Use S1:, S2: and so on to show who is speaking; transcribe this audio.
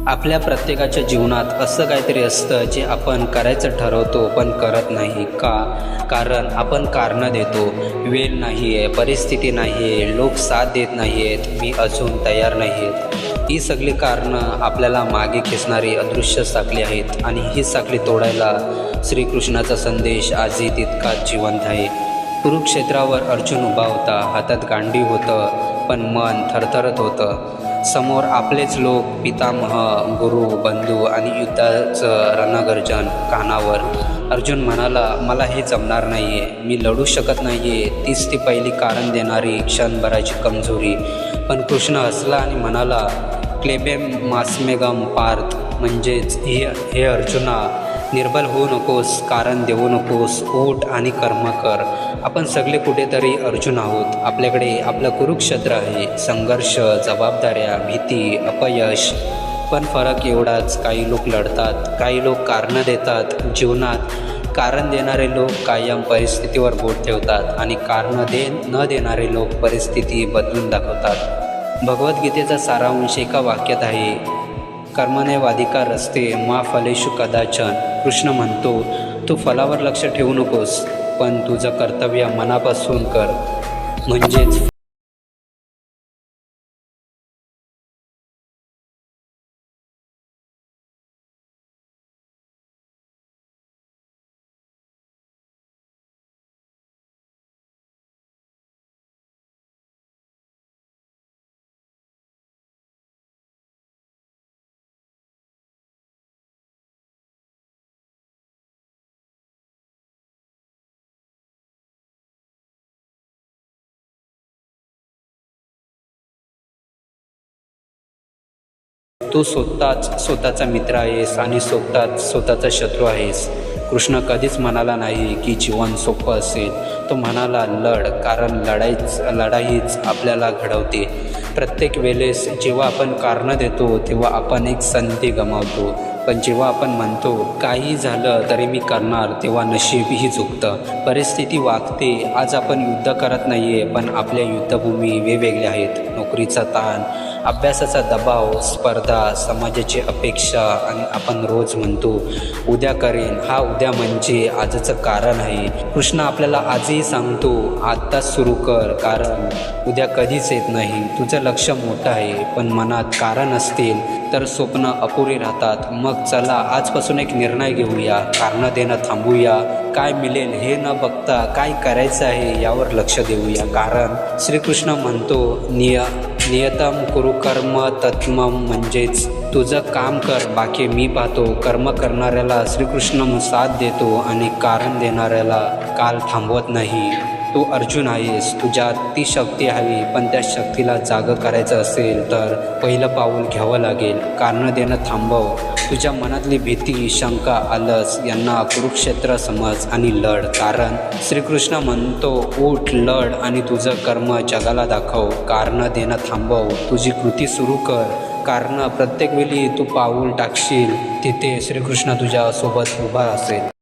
S1: आपल्या प्रत्येकाच्या जीवनात असं काहीतरी असतं जे आपण करायचं ठरवतो पण करत नाही का? कारण आपण कारणं देतो. वेळ नाही आहे, परिस्थिती नाही आहे, लोक साथ देत नाही आहेत, मी अजून तयार नाही आहेत. ही सगळी कारणं आपल्याला मागे खेचणारी अदृश्य साखळी आहेत आणि ही साखळी तोडायला श्रीकृष्णाचा संदेश आजही तितकाच जिवंत आहे. कुरुक्षेत्रावर अर्जुन उभा होता, हातात गांडीव होतं पण मन थरथरत होतं. समोर आपलेच लोक, पितामह, गुरु, बंधू आणि युद्धाचं रणगर्जन कानावर. अर्जुन म्हणाला, मला हे जमणार नाही आहे, मी लढू शकत नाही आहे. तीच ती पहिली कारण देणारी क्षणभराची कमजोरी. पण कृष्ण हसला आणि म्हणाला, क्लेबेम मास्मेगम पार्थ, म्हणजेच हे अर्जुना, निर्बल होऊ नकोस, कारण देऊ नकोस, ओट आणि कर्म कर. आपण सगळे कुठेतरी अर्जुन आहोत. आपल्याकडे आपलं कुरुक्षेत्र आहे, संघर्ष, जबाबदाऱ्या, भीती, अपयश. पण फरक एवढाच, काही लोक लढतात, काही लोक कारणं देतात. जीवनात कारण देणारे लोक कायम परिस्थितीवर बोट ठेवतात आणि कारणं न देणारे लोक परिस्थिती बदलून दाखवतात. भगवद्गीतेचा सारांश एका वाक्यात आहे, कर्मण्येवाधिकार रस्ते मा फलेषु कदाचन. कृष्ण म्हणतो, तू फलावर लक्ष ठेवू नकोस, पण तुझं कर्तव्य मनापासून कर. म्हणजेच तू स्वतःचा मित्र आहेस आणि स्वतःचा शत्रू आहेस. कृष्ण कधीच म्हणाला नाही की जीवन सोपं असेल. तो म्हणाला, लढ, कारण लढाईच आपल्याला घडवते. प्रत्येक वेळेस जेव्हा आपण कारणं देतो तेव्हा आपण एक संधी गमावतो. पण जेव्हा आपण म्हणतो काही झालं तरी मी करणार, तेव्हा नशीबही झुकतं, परिस्थिती वागते. आज आपण युद्ध करत नाही आहे, पण आपल्या युद्धभूमी वेगवेगळ्या आहेत. नोकरीचा ताण, अभ्यासाचा दबाव, स्पर्धा, समाजाची अपेक्षा. आणि आपण रोज म्हणतो उद्या करेन. हा उद्या म्हणजे आजचं कारण आहे. कृष्ण आपल्याला आजही सांगतो, आत्ताच सुरू कर, कारण उद्या कधीच येत नाही. तुझं लक्ष मोठं आहे, पण मनात कारण असतील तर स्वप्न अपुरी राहतात. मग चला आजपासून एक निर्णय घेऊया, कारणं देणं थांबूया. काय मिळेल हे न बघता काय करायचं आहे यावर लक्ष देऊया. कारण श्रीकृष्ण म्हणतो, नियतम कुरु कर्म तत्मम, म्हणजेच तुझं काम कर, बाकी मी पाहतो. कर्म करणाऱ्याला श्रीकृष्ण साथ देतो आणि कारण देणाऱ्याला काल थांबवत नाही. तू अर्जुन आहेस, तुझ्यात ती शक्ती हवी, पण त्या शक्तीला जागं करायचं असेल तर पहिलं पाऊल घ्यावं लागेल. कारणं देणं थांबव. तुझ्या मनातली भीती, शंका, आलस यांना कुरुक्षेत्र समज आणि लढ. कारण श्रीकृष्ण म्हणतो, उठ, लढ आणि तुझं कर्म जगाला दाखव. कारणं देणं थांबव, तुझी कृती सुरू कर. कारण प्रत्येक वेळी तू पाऊल टाकशील तिथे श्रीकृष्ण तुझ्यासोबत उभा असेल.